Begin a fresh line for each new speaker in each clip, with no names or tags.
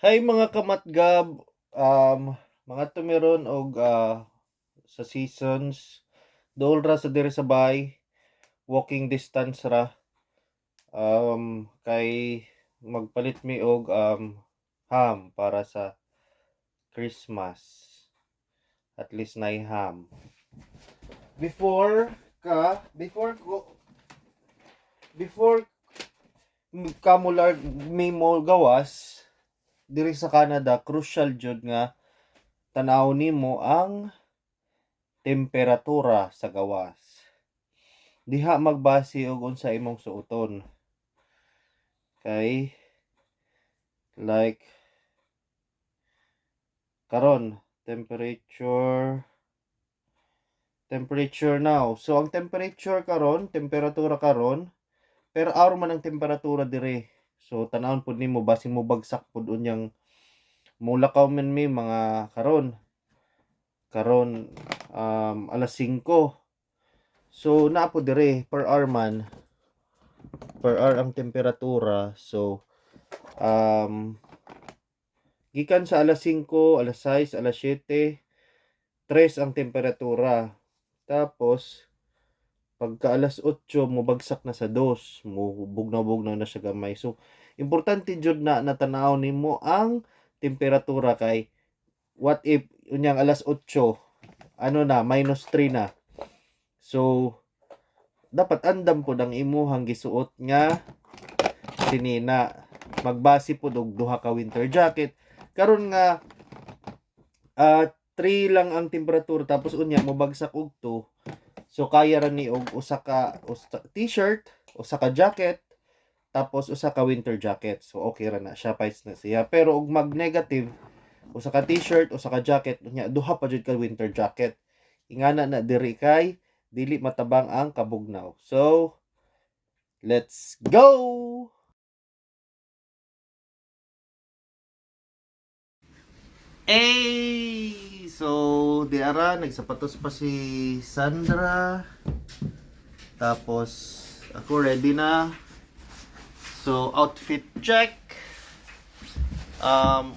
Ay mga kamatgab, mga tumiron og sa seasons, dool ra sa diri sa bay, walking distance ra, kay magpalit mi og ham para sa Christmas. At least nay ham. Before before ko before kamo mi mo gawas diri sa Canada, crucial jud nga tanaw nimo ang temperatura sa gawas. Diha magbase og unsa imong suoton. Kay like karon temperature now. So ang temperature karon, temperatura karon per hour man ang temperatura dire. So tanawon pud nimo base mo bagsak pud unyang mulakaw man mi mga karon alas 5. So naa po dire per hour man, per hour ang temperatura. So gikan sa alas 5, alas 6, alas 7, 3 ang temperatura. Tapos pagka alas 8 mobagsak na sa 2, mo bugnaw-bugnaw na siya gamay. So importante jud na natanaw nimo ang temperatura kay what if unyang alas 8 ano na -3 na. So dapat andam pod ang imuhang gisuot nga sinina. Magbase pod og duha ka winter jacket. Karon nga 3 lang ang temperatura tapos unya mobagsak og 2. So kaya ra ni og usa ka t-shirt, usa ka jacket, tapos usa ka winter jacket. So okay ra na siya, pais na siya. Pero og mag-negative, usa ka t-shirt, usa ka jacket, unya duha pa jud ka winter jacket. Ingana na diri kay dili matabang ang kabugnaw. So let's go. So di ara nagsapatos pa si Sandra. Tapos ako ready na. So outfit check.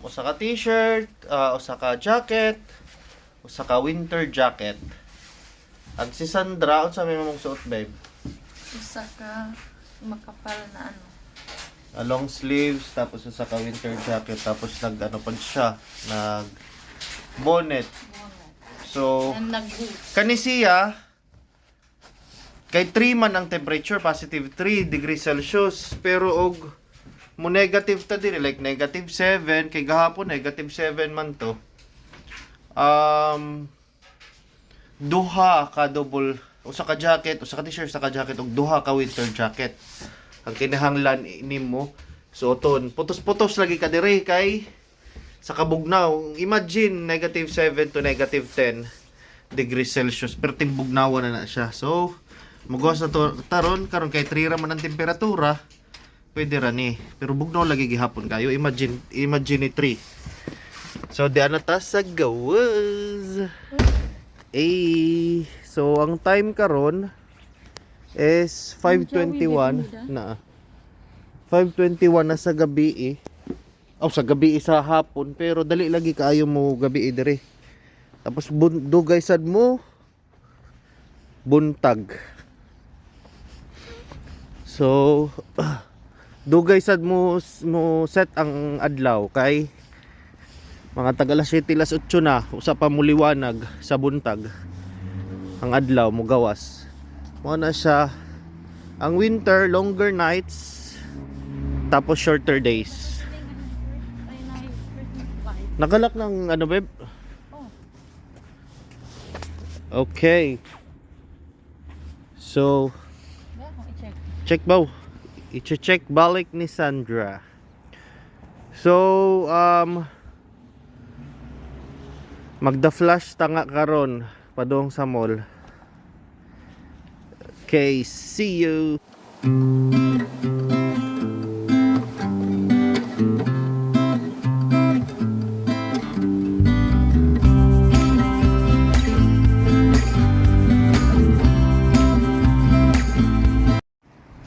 Usa ka t-shirt, usa ka jacket, usa ka winter jacket. Ang si Sandra, unsa may mong suot, babe?
Usa ka makapal na
Long sleeves, tapos usa ka winter jacket, tapos nag pa siya, nag bonnet. So kani siya kay 3 man ang temperature, positive 3 degrees Celsius, pero og mo negative ta diri, like negative 7, kay gahapon negative 7 man to. Duha ka double, usa ka jacket, usa ka t-shirt, usa ka jacket, ug duha ka winter jacket ang kinahanglan nimo suoton. Putos-putos lagi ka diri kay sa kabugnaw. Imagine negative 7 to negative 10 degrees Celsius, pero timbugnawan na siya. So mugawas na to taron karon kay 3 ra man ang temperatura, pwede ra ni, pero bugnaw lagi gihapon kayo. Imagine ni 3. So di ana ta sa gawas. So ang time karon is 5:21 na. 5:21 na sa gabi sa gabi sa hapon, pero dali lagi kaayo mo gabi dire. Tapos dugay sad mo buntag. So dugay sad mo set ang adlaw kay mga tag alas 7 alas 8 na, usa pa mo liwanag sa buntag ang adlaw mo gawas. Mo na siya ang winter, longer nights tapos shorter days. Nagalak ng ano, babe? Okay. So check ba? I-check balik ni Sandra. So magda-flash tanga karon padung sa mall. Okay, see you.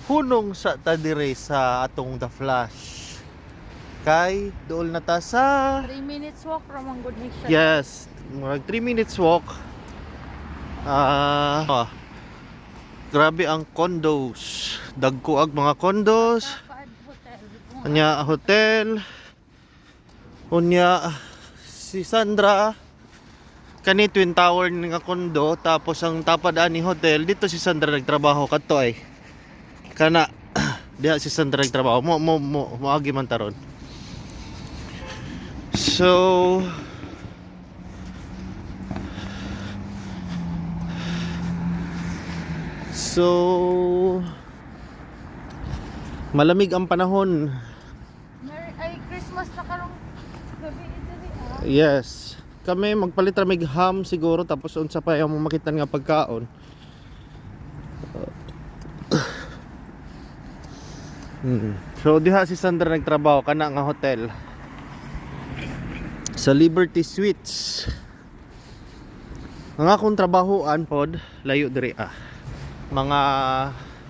Hunong sa ta dire sa atong The Flash. Kay dool na ta sa
3 minutes walk from ang good siya.
yes, murag 3 minutes walk. Grabe ang condos. Dagko mga condos.
Paad hotel.
Anya hotel. Unya si Sandra kani Twin Tower ni nga kondo, tapos ang tapad ani hotel dito si Sandra nagtrabaho kadto ay. Kana diha si Sandra nagtrabaho moagi man taron. So malamig ang panahon.
Ay Christmas na karong gabi diri
Yes. Kami magpalit ra mig ham siguro, tapos unsa pa yung makitan nga pagkaon. So diha si Sandra nagtrabaho kana nga hotel sa Liberty Suites. Ang akong trabahoan pod layo diri mga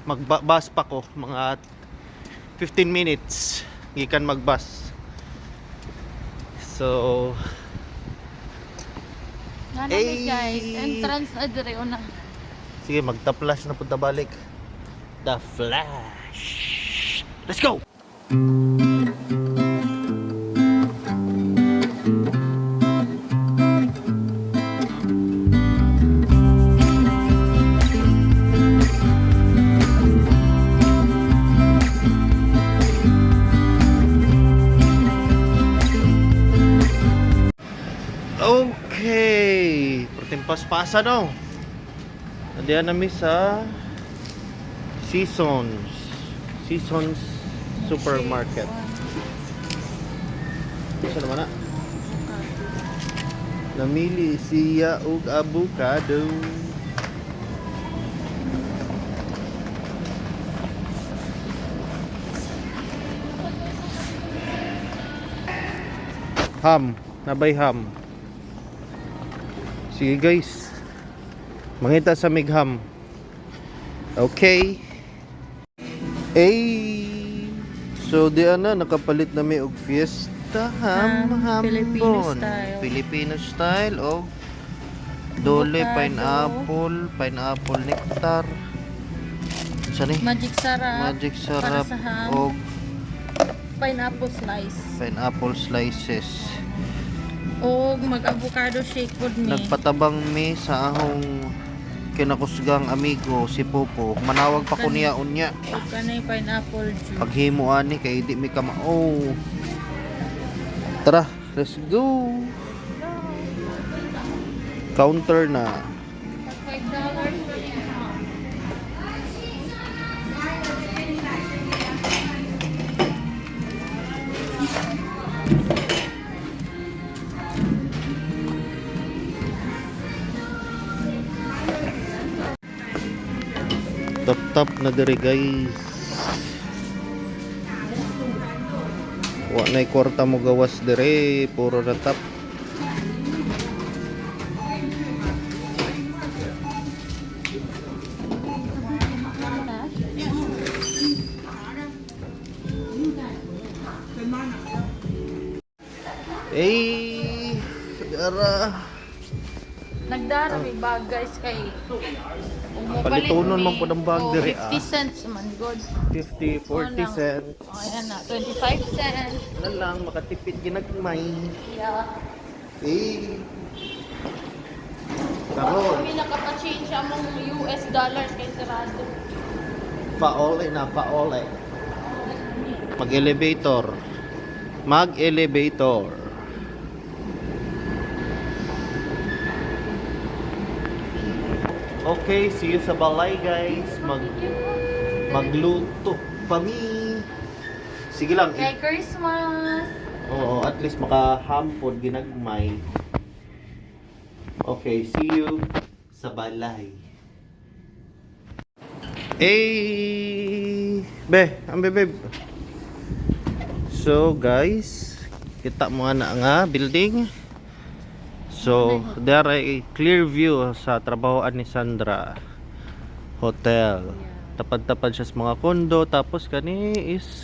magbus pa ko mga 15 minutes gikan magbus. So
guys, entrance na dire una.
sige, magta-flash na punta balik. The Flash. Let's go. Okay, pertimpas-pasa no. Nandiyan nami sa Seasons Supermarket. Isa naman na. Namili siya og avocado. Ham, nabay ham. Sige guys, mangita sa migham. Okay. So di na nakapalit na mi og fiesta ham
Filipino
bon.
style.
Filipino style og dole
Avocado.
pineapple nectar. Sani?
Magic sarap.
Magic
para
sarap
sa ham.
og
Pineapple slice.
pineapple slices.
O mag-avocado shake pod mi.
Nagpatabang mi sa ahong kinakusgang amigo si Popo. Manawag pa ko niya unya.
O kanay pineapple juice.
Paghimo ani kay di mi kamao. Tara, let's go. Counter na.
$5 per ham.
Top na diri guys. Wa nay kwarta mo gawas diri, puro na top. Dara.
Nagdara may bag guys kay
Palitunon man po ng bag diri,
50 cents man god.
50, 40 cents.
O ayan na, 25 cents.
Na lang makatipid ginagmay.
Yeah.
Karon,
Kami nakapa-change among US dollars kay sarado.
paole na, paole. Mag-elevator. Mag-elevator. Okay, see you sa balay guys. Magluto pa mi. Sige lang.
Kay Christmas.
Oo, at least makahampod ginagmay. Okay, see you sa balay. Babe. So guys, kita mo nga building. So, there ay clear view sa trabahoan ni Sandra. Hotel. Tapad-tapad siya sa mga kondo, tapos kani is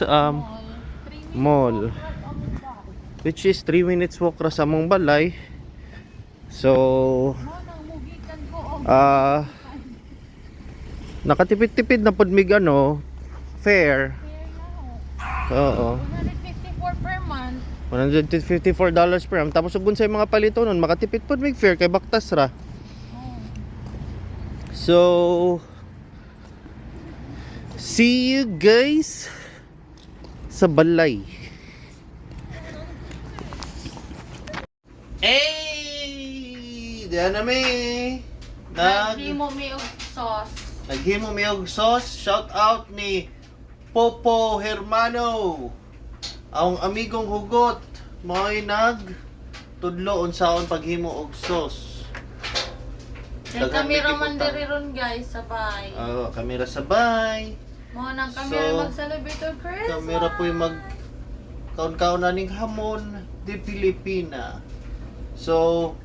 mall. which is 3 minutes walk ra sa among balay. So
Mo nang mugikan ko og
nakatipid-tipid na pud mig ano, fair.
fair na ho.
Oo.
154 per month.
$154 per month. Tapos ug unsay mga palito nun, makatipid pud mig fair kay baktas ra.
Oh.
So see you guys sa balay. Diyan na mi.
Naghimo mi og sauce.
Naghimo mi og sauce. Shout out ni Popo Hermano. Ang amigong hugot. Mo'y tudlo unsaon paghimo og sauce.
Yung kamera man
butang.
diri ron guys, sabay.
Kamera sabay.
Mo nang kamera
So,
mag-celebrate og Christmas.
Kamera po'y mag kaon-kaon na ning hamon di Pilipina. So,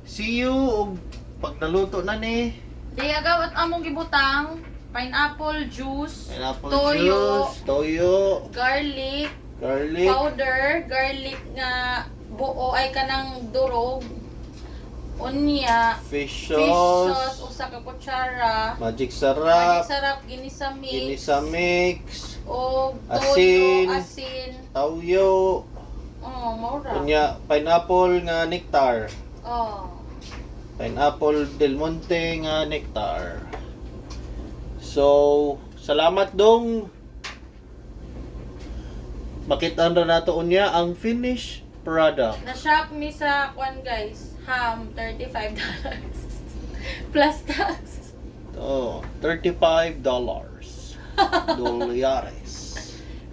see you og pag naluto na ni
Diagaw at among gibutang pineapple juice,
pineapple
toyo,
juice, toyo,
garlic,
garlic,
powder, garlic nga buo ay kanang durog, unya,
fish
fish sauce,
sauce,
usa ka kutsara,
magic
magic
sarap,
sarap, ginisa mix,
ginisa mix,
o
asin,
toyo, asin.
toyo,
Oh, maura.
unya pineapple nga nectar.
Oh.
Pineapple Del Monte nga nectar. So, salamat dong. Makita na nato unya ang finished product.
Na-shop mi sa kwan guys, ham $35 plus tax.
Oh, $35. Dolyares.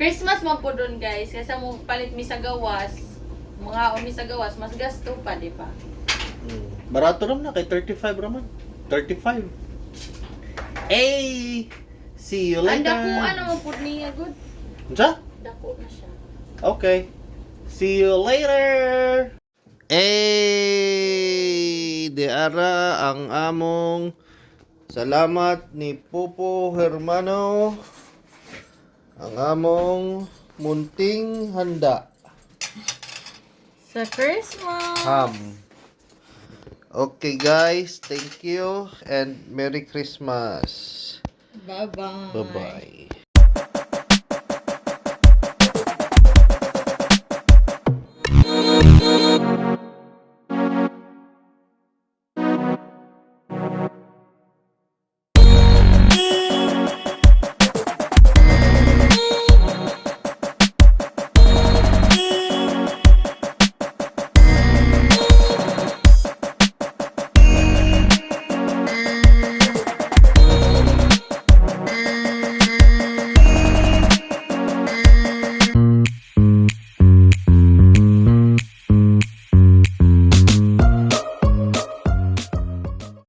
Christmas man po dun guys, kasi mo palit mi sa gawas, mga umi sa gawas, mas gasto pa, di ba?
Barato naman na kay 35 raman. 35. Hey! See you
Ang
later.
dakuan naman po niya, good.
Unsa?
Dako na siya.
Okay. See you later. Di ara ang among salamat ni Popo Hermano. Ang among munting handa.
Sa Christmas!
Ham. Okay guys, thank you and Merry Christmas.
Bye-bye!
Bye-bye.